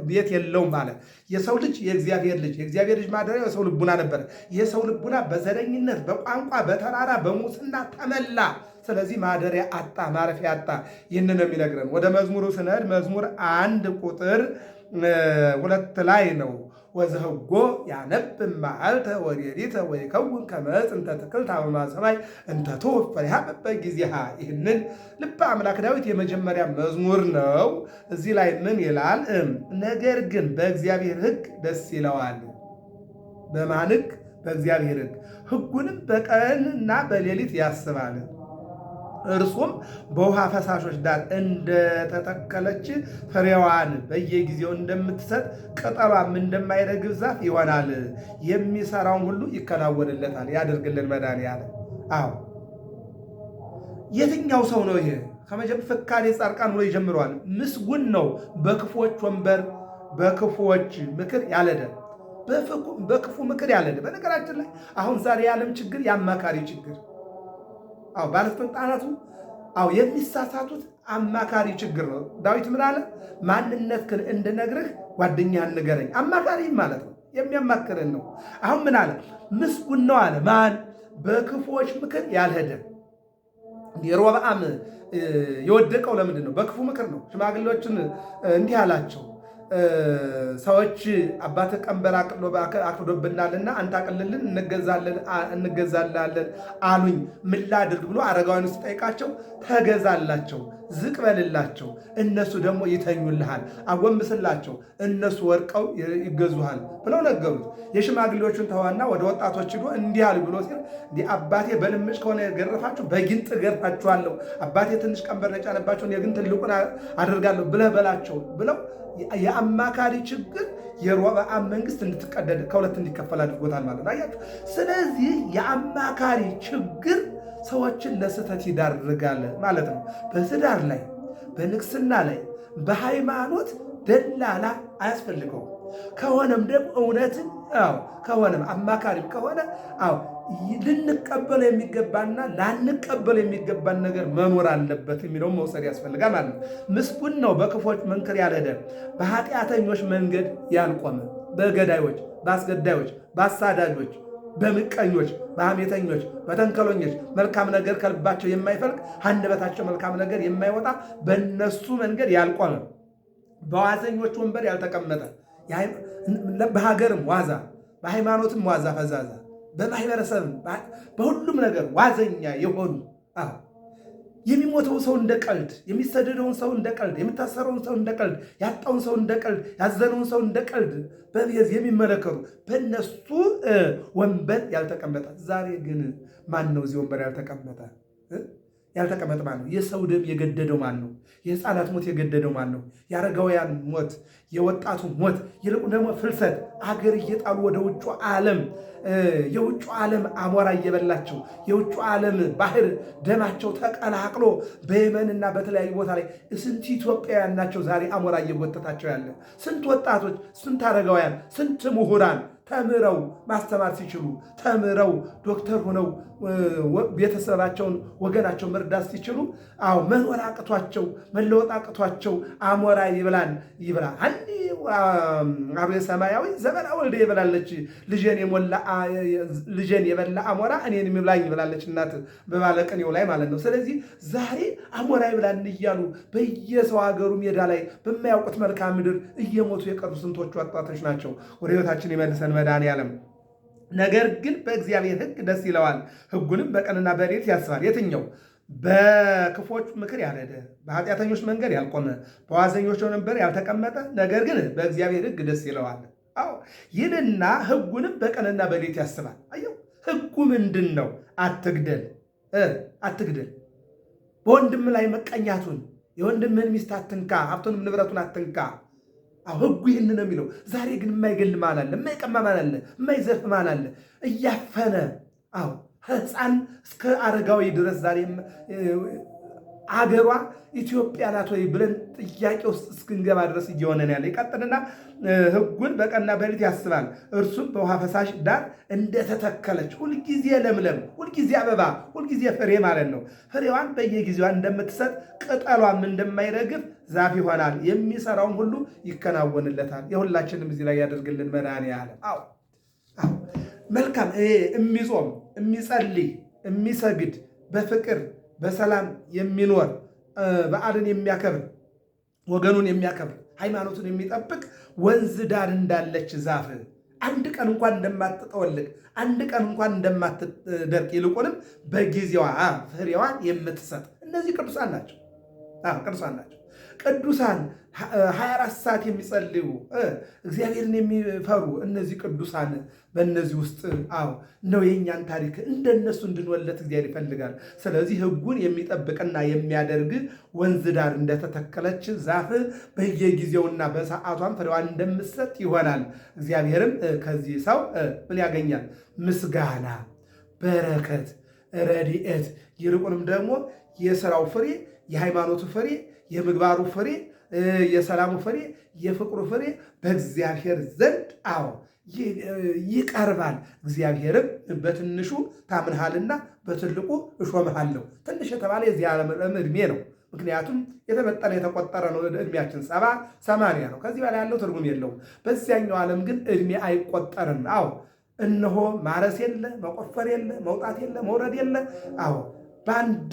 ቤት የለውም አለ። የሰው ልጅ የእግዚአብሔር ልጅ ማደሪያ የሰው ልቡና ነበረ። የሰው ልቡና በዘረኝነት፣ በቋንቋ፣ በተራራ፣ በሙስና ተመላ። ስለዚህ ማደሪያ አጣ፣ ማረፊያ አጣ። ይህንን ነው የሚነግረን። ወደ መዝሙሩ ስንሄድ መዝሙር 1 ቁጥር 2 ላይ ነው ወዘህጎ ያነብ መዓልተ ወሌሊተ ወይከውን ከመ ዕፅ እንተ ትክልት አበማ ሰማይ እንተ ትሁብ ፍሬሃ በጊዜሃ። ይህንን ልበ አምላክ ዳዊት የመጀመሪያ መዝሙር ነው። እዚህ ላይ ምን ይላል? ነገር ግን በእግዚአብሔር ሕግ ደስ ይለዋል። በማን ሕግ? በእግዚአብሔር ሕግ። ሕጉንም በቀንና በሌሊት ያስባል። እርሱም በውሃ ፈሳሾች ዳር እንደተተከለች ፍሬዋን በየጊዜው እንደምትሰጥ ቅጠሏም እንደማይረግፍ ዛፍ ይሆናል። የሚሰራውን ሁሉ ይከናወንለታል። ያደርግልን መድኃኒዓለም። አዎ የትኛው ሰው ነው ይሄ? ፍካሬ ጻድቃን ብሎ ይጀምረዋል። ምስጉን ነው በክፉዎች ወንበር በክፉዎች ምክር ያልሄደ፣ በክፉ ምክር ያልሄደ። በነገራችን ላይ አሁን ዛሬ የዓለም ችግር የአማካሪ ችግር። አዎ ባለስልጣናቱ የሚሳሳቱት አማካሪ ችግር ነው። ዳዊት ምን አለ? ማንነትህን እንድነግርህ ጓደኛህን ንገረኝ። አማካሪ ማለት ነው፣ የሚያማክርን ነው። አሁን ምን አለ? ምስጉን ነው አለ። ማን? በክፉዎች ምክር ያልሄደ። የሮብዓም የወደቀው ለምንድን ነው? በክፉ ምክር ነው። ሽማግሌዎችን እንዲህ አላቸው፣ ሰዎች አባትህ ቀንበር አክብዶብናልና አንተ አቅልልን እንገዛላለን አሉኝ። ምን ላድርግ ብሎ አረጋውያን ውስጥ ጠይቃቸው፣ ተገዛላቸው፣ ዝቅ በልላቸው፣ እነሱ ደግሞ ይተኙልሃል፣ አጎንብስላቸው፣ እነሱ ወድቀው ይገዙሃል ብለው ነገሩት። የሽማግሌዎቹን ተዋና ወደ ወጣቶች ሂዶ እንዲህ አሉ ብሎ ሲል እንዲህ አባቴ በልምጭ ከሆነ የገረፋችሁ በጊንጥ ገርፋችኋለሁ፣ አባቴ ትንሽ ቀንበር የጫነባቸው እኔ ግን ትልቁን አደርጋለሁ ብለህ በላቸው ብለው የአማካሪ ችግር የሮብዓም መንግስት እንድትቀደድ ከሁለት እንዲከፈል አድርጎታል ማለት ነው። አያችሁ። ስለዚህ የአማካሪ ችግር ሰዎችን ለስህተት ይዳርጋል ማለት ነው። በትዳር ላይ፣ በንግስና ላይ፣ በሃይማኖት ደላላ አያስፈልገውም። ከሆነም ደግሞ እውነትን ከሆነም አማካሪም ከሆነ ልንቀበለው የሚገባና ላንቀበል የሚገባን ነገር መኖር አለበት የሚለውን መውሰድ ያስፈልጋል ማለት ነው። ምስጉን ነው በክፎች መንገድ ያልሄደ፣ በኃጢአተኞች መንገድ ያልቆመ፣ በገዳዮች፣ በአስገዳዮች፣ በአሳዳጆች፣ በምቀኞች፣ በሐሜተኞች፣ በተንከሎኞች መልካም ነገር ከልባቸው የማይፈልቅ አንደበታቸው መልካም ነገር የማይወጣ በእነሱ መንገድ ያልቆመ፣ በዋዘኞች ወንበር ያልተቀመጠ፣ በሀገርም ዋዛ፣ በሃይማኖትም ዋዛ ፈዛዛ፣ በማህበረሰብም በሁሉም ነገር ዋዘኛ የሆኑ የሚሞተው ሰው እንደ ቀልድ፣ የሚሰደደውን ሰው እንደ ቀልድ፣ የሚታሰረውን ሰው እንደ ቀልድ፣ ያጣውን ሰው እንደ ቀልድ፣ ያዘነውን ሰው እንደ ቀልድ በቤዝ የሚመለከቱ በእነሱ ወንበር ያልተቀመጠ። ዛሬ ግን ማን ነው እዚህ ወንበር ያልተቀመጠ? ያልተቀመጠ ማን ነው? የሰው ደም የገደደው ማን ነው? የህፃናት ሞት የገደደው ማን ነው? የአረጋውያን ሞት፣ የወጣቱ ሞት፣ ይልቁ ደግሞ ፍልሰት፣ አገር እየጣሉ ወደ ውጩ ዓለም የውጩ ዓለም አሞራ እየበላቸው የውጩ ዓለም ባህር ደማቸው ተቀላቅሎ በየመንና በተለያዩ ቦታ ላይ ስንት ኢትዮጵያውያን ናቸው ዛሬ አሞራ እየጎተታቸው ያለ? ስንት ወጣቶች፣ ስንት አረጋውያን፣ ስንት ምሁራን ተምረው ማስተማር ሲችሉ ተምረው ዶክተር ሆነው ቤተሰባቸውን ወገናቸው መርዳት ሲችሉ መኖር አቅቷቸው መለወጥ አቅቷቸው አሞራ ይብላል። አንዲ አብየ ሰማያዊ ዘመና ወልደ ይበላለች ልጄን የበላ አሞራ እኔን ይብላኝ ብላለች እናት በባለቅኔው ላይ ማለት ነው። ስለዚህ ዛሬ አሞራ ይብላን እያሉ በየሰው ሀገሩ ሜዳ ላይ በማያውቁት መልክዓ ምድር እየሞቱ የቀሩ ስንቶቹ ወጣቶች ናቸው። ወደ ሕይወታችን ይመልሰን መድኃኔዓለም። ነገር ግን በእግዚአብሔር ሕግ ደስ ይለዋል፣ ሕጉንም በቀንና በሌሊት ያስባል። የትኛው? በክፎች ምክር ያልሄደ፣ በኃጢአተኞች መንገድ ያልቆመ፣ በዋዘኞች ወንበር ያልተቀመጠ፣ ነገር ግን በእግዚአብሔር ሕግ ደስ ይለዋል። ይልና ሕጉንም በቀንና በሌሊት ያስባል። አየው፣ ሕጉ ምንድን ነው? አትግደል፣ አትግደል። በወንድም ላይ መቀኛቱን፣ የወንድምህን ሚስት አትንካ፣ ሀብቱንም ንብረቱን አትንካ። ሕጉ ይህን ነው የሚለው። ዛሬ ግን የማይገል ማን አለ? የማይቀማ ማን አለ? የማይዘርፍ ማን አለ? እያፈነ ሕፃን እስከ አረጋዊ ድረስ ዛሬ አገሯ ኢትዮጵያ ናት ወይ ብለን ጥያቄ ውስጥ እስክንገባ ድረስ እየሆነን ያለ። ይቀጥልና ሕጉን በቀንና በሌሊት ያስባል። እርሱም በውሃ ፈሳሽ ዳር እንደተተከለች ሁልጊዜ ለምለም፣ ሁልጊዜ አበባ፣ ሁልጊዜ ፍሬ ማለት ነው። ፍሬዋን በየጊዜዋ እንደምትሰጥ ቅጠሏም እንደማይረግፍ ዛፍ ይሆናል። የሚሰራውን ሁሉ ይከናወንለታል። የሁላችንም እዚህ ላይ ያደርግልን መድኃኔዓለም። አዎ መልካም የሚጾም የሚጸልይ የሚሰግድ በፍቅር በሰላም የሚኖር በዓልን የሚያከብር ወገኑን የሚያከብር ሃይማኖቱን የሚጠብቅ ወንዝ ዳር እንዳለች ዛፍ አንድ ቀን እንኳን እንደማትጠወልግ አንድ ቀን እንኳን እንደማትደርቅ ይልቁንም በጊዜዋ ፍሬዋን የምትሰጥ እነዚህ ቅዱሳን ናቸው። ቅዱሳን ናቸው። ቅዱሳን 24 ሰዓት የሚጸልዩ እግዚአብሔርን የሚፈሩ እነዚህ ቅዱሳን በእነዚህ ውስጥ ነው የእኛን ታሪክ እንደነሱ እንድንወለት እግዚአብሔር ይፈልጋል። ስለዚህ ሕጉን የሚጠብቅና የሚያደርግ ወንዝ ዳር እንደተተከለች ዛፍ በየጊዜውና በሰዓቷን ፍሬዋን እንደምትሰጥ ይሆናል። እግዚአብሔርም ከዚህ ሰው ምን ያገኛል? ምስጋና፣ በረከት፣ ረድኤት ይልቁንም ደግሞ የሥራው ፍሬ፣ የሃይማኖቱ ፍሬ፣ የምግባሩ ፍሬ፣ የሰላሙ ፍሬ፣ የፍቅሩ ፍሬ በእግዚአብሔር ዘንድ ይቀርባል። እግዚአብሔርም በትንሹ ታምንሃልና በትልቁ እሾምሃለሁ። ትንሽ የተባለ የዚህ ዓለም ዕድሜ ነው። ምክንያቱም የተመጠነ የተቆጠረ ነው። ዕድሜያችን 70-80 ነው። ከዚህ በላይ ያለው ትርጉም የለውም። በዚያኛው ዓለም ግን ዕድሜ አይቆጠርም። እነሆ ማረስ የለ፣ መቆፈር የለ፣ መውጣት የለ፣ መውረድ የለ። በአንድ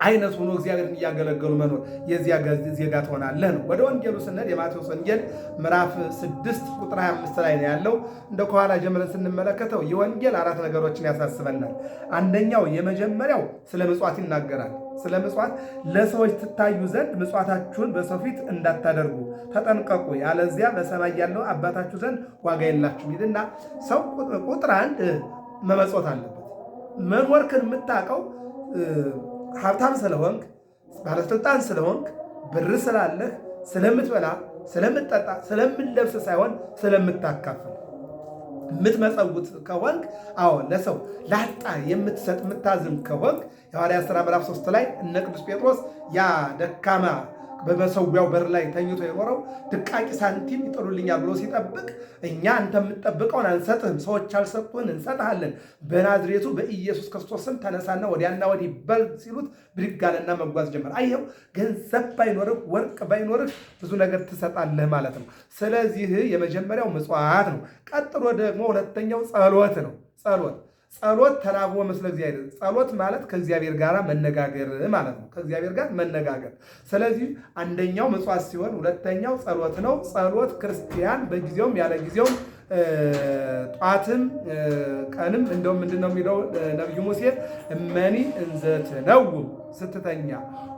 አይነት ሆኖ እግዚአብሔርን እያገለገሉ መኖር የዚያ ዜጋ ትሆናለህ ነው። ወደ ወንጌሉ ስንሄድ የማቴዎስ ወንጌል ምዕራፍ 6 ቁጥር 25 ላይ ነው ያለው። እንደ ከኋላ ጀምረን ስንመለከተው የወንጌል 4 ነገሮችን ያሳስበናል። አንደኛው የመጀመሪያው ስለ ምጽዋት ይናገራል። ስለ ምጽዋት ለሰዎች ትታዩ ዘንድ ምጽዋታችሁን በሰው ፊት እንዳታደርጉ ተጠንቀቁ፣ ያለዚያ በሰማይ ያለው አባታችሁ ዘንድ ዋጋ የላችሁም ይልና ሰው ቁጥር 1 መመጽወት አለበት። መኖርክን የምታውቀው ሀብታም ስለሆንክ ባለስልጣን ስለሆንክ ብር ስላለህ ስለምትበላ ስለምትጠጣ ስለምትለብስ ሳይሆን ስለምታካፍል የምትመጸውት ከሆንክ ለሰው ላጣ የምትሰጥ የምታዝም ከሆንክ የሐዋርያት ሥራ ምዕራፍ 3 ላይ እነ ቅዱስ ጴጥሮስ ያ ደካማ በመሰዊያው በር ላይ ተኝቶ የኖረው ድቃቂ ሳንቲም ይጥሉልኛል ብሎ ሲጠብቅ እኛ አንተ የምትጠብቀውን አንሰጥህም፣ ሰዎች አልሰጡህን እንሰጥሃለን፣ በናዝሬቱ በኢየሱስ ክርስቶስም ተነሳና ወዲያና ወዲህ በል ሲሉት ብድግ አለና መጓዝ ጀመር። አየው፣ ገንዘብ ባይኖርህ ወርቅ ባይኖርህ ብዙ ነገር ትሰጣለህ ማለት ነው። ስለዚህ የመጀመሪያው ምጽዋት ነው። ቀጥሎ ደግሞ ሁለተኛው ጸሎት ነው። ጸሎት ተናግሮ ምስለ እግዚአብሔር። ጸሎት ማለት ከእግዚአብሔር ጋር መነጋገር ማለት ነው። ከእግዚአብሔር ጋር መነጋገር። ስለዚህ አንደኛው ምጽዋት ሲሆን ሁለተኛው ጸሎት ነው። ጸሎት ክርስቲያን በጊዜውም ያለ ጊዜውም ጧትም ቀንም እንደውም ምንድን ነው የሚለው ነቢዩ ሙሴ እመኒ እንዘትነውም ስትተኛ፣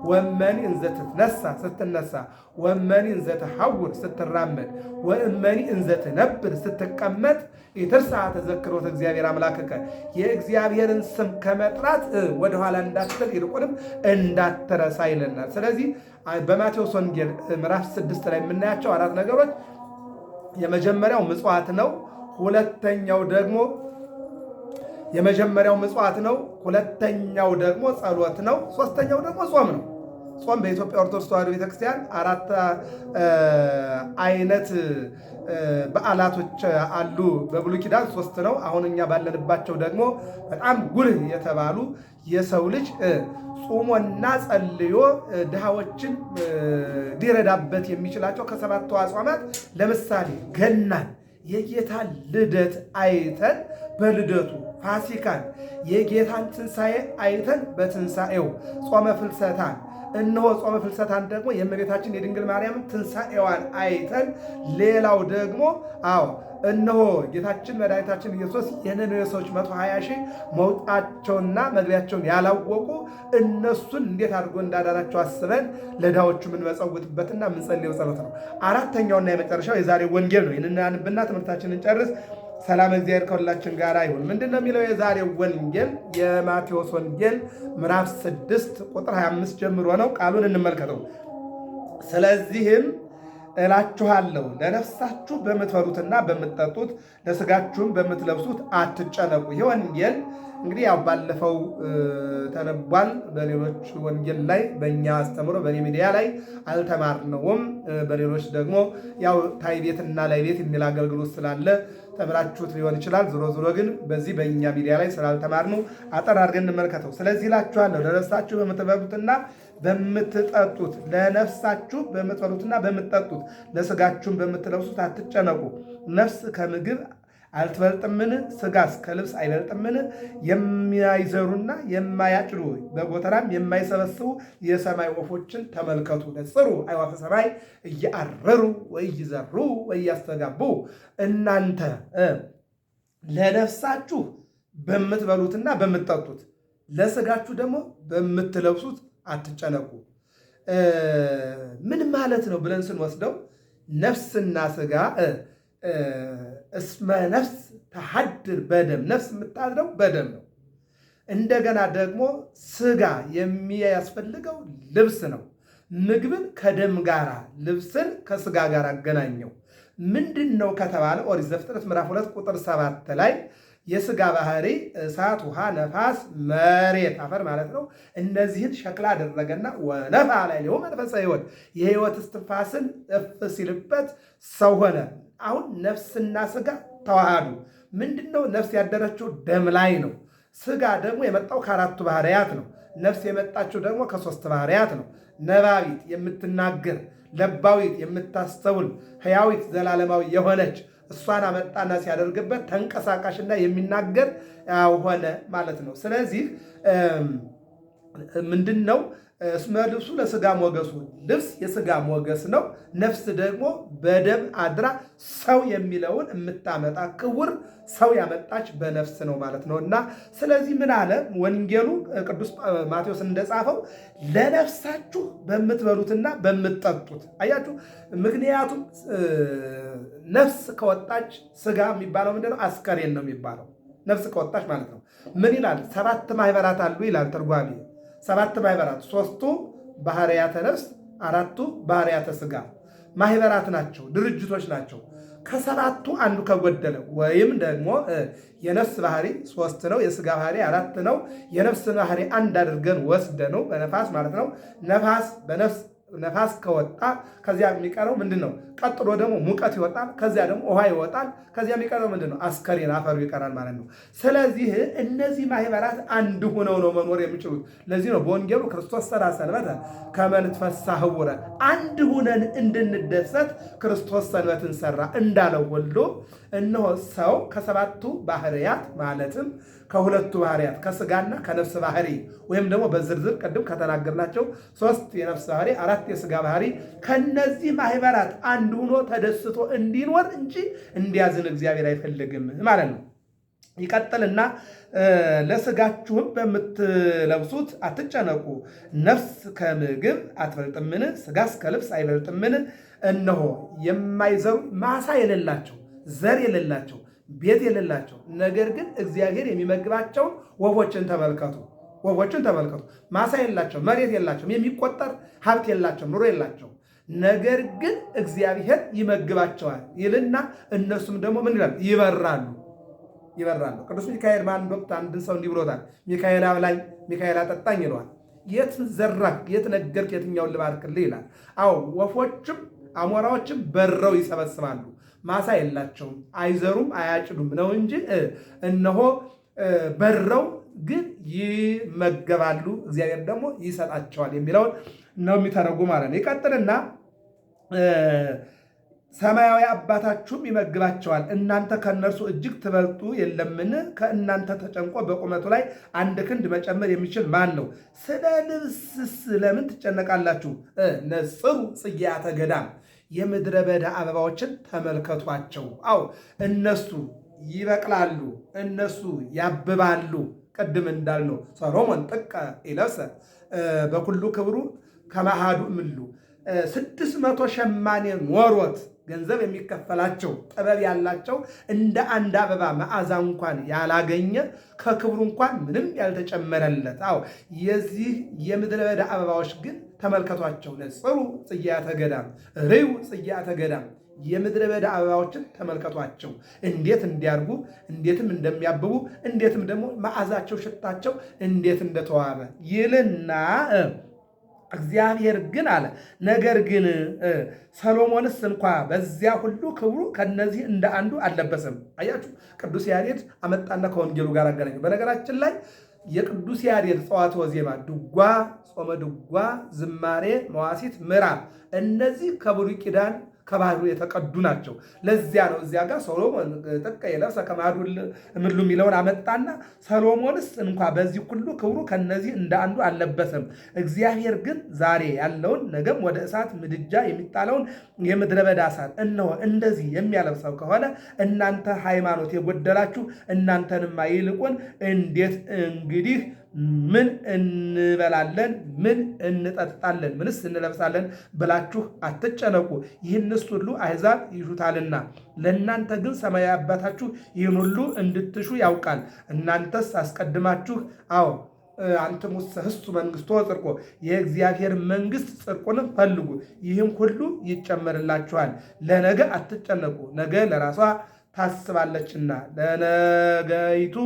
ወመኒ እንዘትነሳ ስትነሳ፣ ወመኒ እንዘትሐውር ስትራመድ፣ ወእመኒ እንዘትነብር ስትቀመጥ ኢትርሳ ተዘክሮት እግዚአብሔር አምላክከ የእግዚአብሔርን ስም ከመጥራት ወደኋላ እንዳትል ይልቁንም እንዳትረሳ ይለናል። ስለዚህ በማቴዎስ ወንጌል ምዕራፍ 6 ላይ የምናያቸው 4 ነገሮች የመጀመሪያው ምጽዋት ነው። ሁለተኛው ደግሞ ምጽዋት ነው። ሁለተኛው ደግሞ ጸሎት ነው። ሶስተኛው ደግሞ ጾም ነው። ጾም በኢትዮጵያ ኦርቶዶክስ ተዋሕዶ ቤተክርስቲያን 4 አይነት በዓላቶች አሉ። በብሉይ ኪዳን 3 ነው። አሁን እኛ ባለንባቸው ደግሞ በጣም ጉልህ የተባሉ የሰው ልጅ ጾሞና ጸልዮ ድሃዎችን ሊረዳበት የሚችላቸው ከ7ቱ አጽዋማት ለምሳሌ ገናን የጌታ ልደት አይተን በልደቱ ፋሲካን የጌታን ትንሣኤ አይተን በትንሣኤው ጾመ ፍልሰታን እነሆ ጾመ ፍልሰታን ደግሞ የእመቤታችን የድንግል ማርያምን ትንሣኤዋን አይተን ሌላው ደግሞ እነሆ ጌታችን መድኃኒታችን ኢየሱስ የነነዌ ሰዎች 120 ሺህ መውጣቸውና መግቢያቸውን ያላወቁ እነሱን እንዴት አድርጎ እንዳዳናቸው አስበን ለድሆቹ የምንመጸውትበትና የምንጸልየው ጸሎት ነው። አራተኛውና የመጨረሻው የዛሬው ወንጌል ነው። ይህንን አንብና ትምህርታችንን ጨርስ። ሰላም እግዚአብሔር ከሁላችን ጋር ይሁን። ምንድን ነው የሚለው የዛሬው ወንጌል? የማቴዎስ ወንጌል ምዕራፍ 6 ቁጥር 25 ጀምሮ ነው። ቃሉን እንመልከተው። ስለዚህም እላችኋለሁ ለነፍሳችሁ በምትበሉትና በምትጠጡት ለሥጋችሁም በምትለብሱት አትጨነቁ። ይህ ወንጌል እንግዲህ ያው ባለፈው ተነቧል። በሌሎች ወንጌል ላይ በእኛ አስተምሮ በኔ ሚዲያ ላይ አልተማርነውም። በሌሎች ደግሞ ያው ታይ ቤትና ላይ ቤት የሚል አገልግሎት ስላለ ተምራችሁት ሊሆን ይችላል። ዞሮ ዞሮ ግን በዚህ በእኛ ሚዲያ ላይ ስላልተማርነው አጠር አድርገን እንመልከተው። ስለዚህ እላችኋለሁ ለነፍሳችሁ በምትበሉትና በምትጠጡት ለነፍሳችሁ በምትበሉትና በምትጠጡት ለስጋችሁም በምትለብሱት አትጨነቁ። ነፍስ ከምግብ አልትበልጥምን? ሥጋስ ከልብስ አይበልጥምን? የሚያይዘሩና የማያጭዱ በጎተራም የማይሰበስቡ የሰማይ ወፎችን ተመልከቱ። ነጽሩ አዕዋፈ ሰማይ እያረሩ ወይዘሩ ወያስተጋቡ። እናንተ ለነፍሳችሁ በምትበሉትና በምትጠጡት ለሥጋችሁ ደግሞ በምትለብሱት አትጨነቁ። ምን ማለት ነው ብለን ስንወስደው ነፍስና ሥጋ እስመ ነፍስ ተሐድር በደም ነፍስ የምታድረው በደም ነው። እንደገና ደግሞ ሥጋ የሚያስፈልገው ልብስ ነው። ምግብን ከደም ጋር ልብስን ከሥጋ ጋር አገናኘው። ምንድን ነው ከተባለ ኦሪት ዘፍጥረት ምዕራፍ 2 ቁጥር 7 ላይ የሥጋ ባህሪ እሳት፣ ውሃ፣ ነፋስ፣ መሬት አፈር ማለት ነው። እነዚህን ሸክላ አደረገና ወነፋ ላይ ሊሆ መንፈሰ ሕይወት የሕይወት እስትንፋስን እፍ ሲልበት ሰው ሆነ። አሁን ነፍስና ሥጋ ተዋሃዱ። ምንድነው? ነፍስ ያደረችው ደም ላይ ነው። ሥጋ ደግሞ የመጣው ከአራቱ ባህርያት ነው። ነፍስ የመጣችው ደግሞ ከሦስት ባህርያት ነው። ነባቢት የምትናገር፣ ለባዊት የምታስተውል፣ ሕያዊት ዘላለማዊ የሆነች እሷን አመጣና ሲያደርግበት ተንቀሳቃሽና የሚናገር ሆነ ማለት ነው። ስለዚህ ምንድን ነው? እስመ ልብሱ ለሥጋ ሞገሱ፣ ልብስ የሥጋ ሞገስ ነው። ነፍስ ደግሞ በደም አድራ ሰው የሚለውን የምታመጣ ክቡር ሰው ያመጣች በነፍስ ነው ማለት ነው። እና ስለዚህ ምን አለ ወንጌሉ ቅዱስ ማቴዎስ እንደጻፈው ለነፍሳችሁ በምትበሉትና በምትጠጡት። አያችሁ፣ ምክንያቱም ነፍስ ከወጣች ሥጋ የሚባለው ምንድነው? አስከሬን ነው የሚባለው። ነፍስ ከወጣች ማለት ነው። ምን ይላል? 7 ማኅበራት አሉ ይላል ተርጓሚ። 7 ማኅበራት፣ 3ቱ ባህርያተ ነፍስ፣ 4ቱ ባህርያተ ሥጋ ማኅበራት ናቸው፣ ድርጅቶች ናቸው። ከ7ቱ አንዱ ከጎደለ ወይም ደግሞ የነፍስ ባህሪ 3 ነው፣ የሥጋ ባህሪ 4 ነው። የነፍስ ባህሪ አንድ አድርገን ወስደ ነው በነፋስ ማለት ነው። ነፋስ ከወጣ ከዚያ የሚቀረው ምንድን ነው? ቀጥሎ ደግሞ ሙቀት ይወጣል። ከዚያ ደግሞ ውሃ ይወጣል። ከዚያ የሚቀረው ምንድን ነው? አስከሬን አፈሩ ይቀራል ማለት ነው። ስለዚህ እነዚህ ማኅበራት አንድ ሆነው ነው መኖር የሚችሉት። ለዚህ ነው በወንጌሉ ክርስቶስ ሠራ ሰንበተ ከመ ንትፈሥሐ ህቡረ፣ አንድ ሁነን እንድንደሰት ክርስቶስ ሰንበትን ሠራ እንዳለው ሁሉ እነሆ ሰው ከ7ቱ ባህርያት ማለትም ከ2ቱ ባህርያት ከሥጋና ከነፍስ ባህሪ ወይም ደግሞ በዝርዝር ቅድም ከተናገርናቸው 3 የነፍስ ባህሪ 4 የሥጋ ባህሪ ከነዚህ ማኅበራት አንድ ሆኖ ተደስቶ እንዲኖር እንጂ እንዲያዝን እግዚአብሔር አይፈልግም ማለት ነው። ይቀጥልና ለሥጋችሁም በምትለብሱት አትጨነቁ። ነፍስ ከምግብ አትበልጥምን? ሥጋስ ከልብስ አይበልጥምን? እነሆ የማይዘሩ ማሳ የሌላቸው ዘር የሌላቸው ቤት የሌላቸው ነገር ግን እግዚአብሔር የሚመግባቸውን ወፎችን ተመልከቱ። ወፎችን ተመልከቱ። ማሳ የላቸው፣ መሬት የላቸው፣ የሚቆጠር ሀብት የላቸው፣ ኑሮ የላቸው። ነገር ግን እግዚአብሔር ይመግባቸዋል ይልና እነሱም ደግሞ ምን ይላል? ይበራሉ። ቅዱስ ሚካኤል በአንድ ወቅት አንድን ሰው እንዲህ ብሎታል። ሚካኤል አብላኝ፣ ሚካኤል አጠጣኝ ይለዋል። የት ዘራህ? የት ነገርክ? የትኛውን ልባርክልህ ይላል። አዎ ወፎችም አሞራዎችም በረው ይሰበስባሉ። ማሳ የላቸውም፣ አይዘሩም፣ አያጭዱም ነው እንጂ እነሆ በረው ግን ይመገባሉ፣ እግዚአብሔር ደግሞ ይሰጣቸዋል የሚለውን ነው የሚተረጉ ማለት ነው። ይቀጥልና ሰማያዊ አባታችሁም ይመግባቸዋል፣ እናንተ ከእነርሱ እጅግ ትበልጡ የለምን? ከእናንተ ተጨንቆ በቁመቱ ላይ 1 ክንድ መጨመር የሚችል ማን ነው? ስለ ልብስስ ለምን ትጨነቃላችሁ? ነጽሩ ጽጌያተ ገዳም፣ የምድረ በዳ አበባዎችን ተመልከቷቸው። አው እነሱ ይበቅላሉ፣ እነሱ ያብባሉ። ቅድም እንዳልነው ሰሎሞን ጥቀ ይለብሰ በኩሉ ክብሩ ከማሃዱ እምሉ 600 ሸማኔ ኖሮት ገንዘብ የሚከፈላቸው ጥበብ ያላቸው እንደ አንድ አበባ መዓዛ እንኳን ያላገኘ ከክብሩ እንኳን ምንም ያልተጨመረለት አዎ የዚህ የምድረ በዳ አበባዎች ግን ተመልከቷቸው። ነጽሩ ጽጌያተ ገዳም ርዩ ጽጌያተ ገዳም የምድረ በዳ አበባዎችን ተመልከቷቸው እንዴት እንዲያርጉ እንዴትም እንደሚያብቡ እንዴትም ደግሞ መዓዛቸው ሽታቸው እንዴት እንደተዋበ ይልና እግዚአብሔር ግን አለ ነገር ግን ሰሎሞንስ እንኳ በዚያ ሁሉ ክብሩ ከነዚህ እንደ አንዱ አልለበሰም። አያችሁ ቅዱስ ያሬድ አመጣና ከወንጌሉ ጋር አገናኘ። በነገራችን ላይ የቅዱስ ያሬድ ጸዋትወ ዜማ፣ ድጓ፣ ጾመ ድጓ፣ ዝማሬ፣ መዋሲት፣ ምዕራፍ እነዚህ ከብሉይ ኪዳን ከባህሩ የተቀዱ ናቸው። ለዚያ ነው እዚያ ጋር ሰሎሞን ጥቀ የለብሰ ከማዱ ምሉ የሚለውን አመጣና ሰሎሞንስ እንኳ በዚህ ሁሉ ክብሩ ከነዚህ እንደ አንዱ አልለበሰም። እግዚአብሔር ግን ዛሬ ያለውን ነገም ወደ እሳት ምድጃ የሚጣለውን የምድረ በዳ እሳት እነሆ እንደዚህ የሚያለብሰው ከሆነ እናንተ ሃይማኖት የጎደላችሁ እናንተንማ ይልቁን እንዴት እንግዲህ ምን እንበላለን፣ ምን እንጠጣለን፣ ምንስ እንለብሳለን ብላችሁ አትጨነቁ። ይህንስ ሁሉ አሕዛብ ይሹታልና ለእናንተ ግን ሰማያዊ አባታችሁ ይህን ሁሉ እንድትሹ ያውቃል። እናንተስ አስቀድማችሁ አንትሙሰ ህሱ መንግሥቶ ጽድቆ የእግዚአብሔር መንግሥት ጽድቁንም ፈልጉ፣ ይህም ሁሉ ይጨመርላችኋል። ለነገ አትጨነቁ፣ ነገ ለራሷ ታስባለችና ለነገይቱ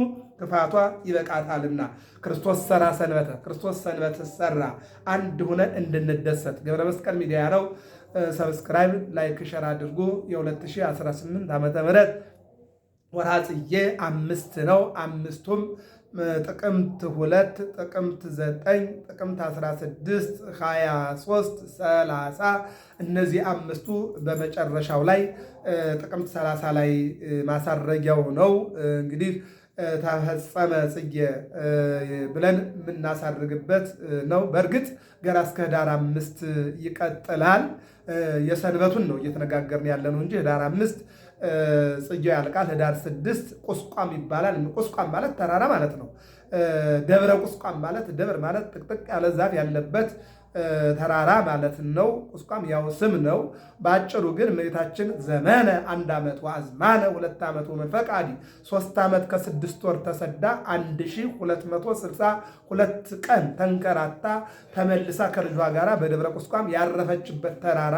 ክፋቷ ይበቃታልና። ክርስቶስ ሰራ ሰንበተ፣ ክርስቶስ ሰንበት ሰራ። አንድ ሁነን እንድንደሰት ገብረ መስቀል ሚዲያ ነው። ሰብስክራይብ፣ ላይክ፣ ሸር አድርጉ። የ2018 ዓመተ ምህረት ወርሃ ጽጌ 5 ነው። አምስቱም ጥቅምት 2፣ ጥቅምት 9፣ ጥቅምት 16፣ 23፣ 30 እነዚህ አምስቱ በመጨረሻው ላይ ጥቅምት 30 ላይ ማሳረጊያው ነው። እንግዲህ ተፈጸመ ጽጌ ብለን የምናሳርግበት ነው። በእርግጥ ገና እስከ ኅዳር 5 ይቀጥላል። የሰንበቱን ነው እየተነጋገርን ያለ ነው እንጂ ኅዳር 5 ጽጌው ያልቃል። ኅዳር 6 ቁስቋም ይባላል። ቁስቋም ማለት ተራራ ማለት ነው። ደብረ ቁስቋም ማለት ደብር ማለት ጥቅጥቅ ያለ ዛፍ ያለበት ተራራ ማለት ነው። ቁስቋም ያው ስም ነው። በአጭሩ ግን እመቤታችን ዘመነ 1 ዓመት ወአዝማነ 2 ዓመት ወመንፈቃዲ 3 ዓመት ከ6 ወር ተሰዳ 1262 ቀን ተንከራታ ተመልሳ ከልጇ ጋር በደብረ ቁስቋም ያረፈችበት ተራራ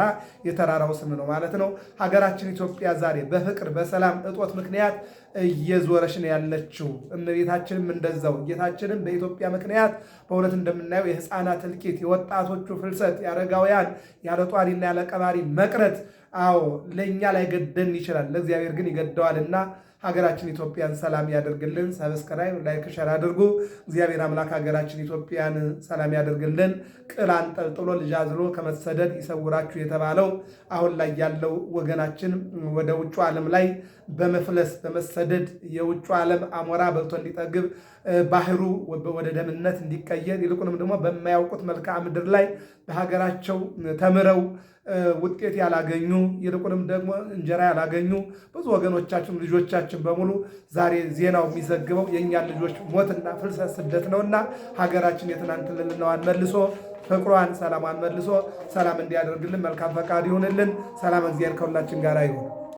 የተራራው ስም ነው ማለት ነው። ሀገራችን ኢትዮጵያ ዛሬ በፍቅር በሰላም እጦት ምክንያት እየዞረች ነው ያለችው። እመቤታችንም እንደዛው ጌታችንም በኢትዮጵያ ምክንያት በእውነት እንደምናየው የሕፃናት እልቂት፣ የወጣቶቹ ፍልሰት፣ የአረጋውያን ያለ ጧሪና ያለ ቀባሪ መቅረት ለእኛ ላይ ገደን ይችላል፣ ለእግዚአብሔር ግን ይገደዋልና ሀገራችን ኢትዮጵያን ሰላም ያደርግልን። ሰብስክራይብ፣ ላይክ፣ ሸር አድርጉ። እግዚአብሔር አምላክ ሀገራችን ኢትዮጵያን ሰላም ያደርግልን። ቅል አንጠልጥሎ ልጅ አዝሎ ከመሰደድ ይሰውራችሁ የተባለው አሁን ላይ ያለው ወገናችን ወደ ውጩ ዓለም ላይ በመፍለስ በመሰደድ የውጩ ዓለም አሞራ በልቶ እንዲጠግብ ባህሩ ወደ ደምነት እንዲቀየር ይልቁንም ደግሞ በማያውቁት መልክዓ ምድር ላይ በሀገራቸው ተምረው ውጤት ያላገኙ ይልቁንም ደግሞ እንጀራ ያላገኙ ብዙ ወገኖቻችን ልጆቻችን በሙሉ ዛሬ ዜናው የሚዘግበው የእኛን ልጆች ሞትና ፍልሰት ስደት ነውና ሀገራችን የትናንት ልልናዋን መልሶ ፍቅሯን ሰላሟን መልሶ ሰላም እንዲያደርግልን መልካም ፈቃድ ይሁንልን። ሰላም እግዚአብሔር ከሁላችን ጋር ይሁን።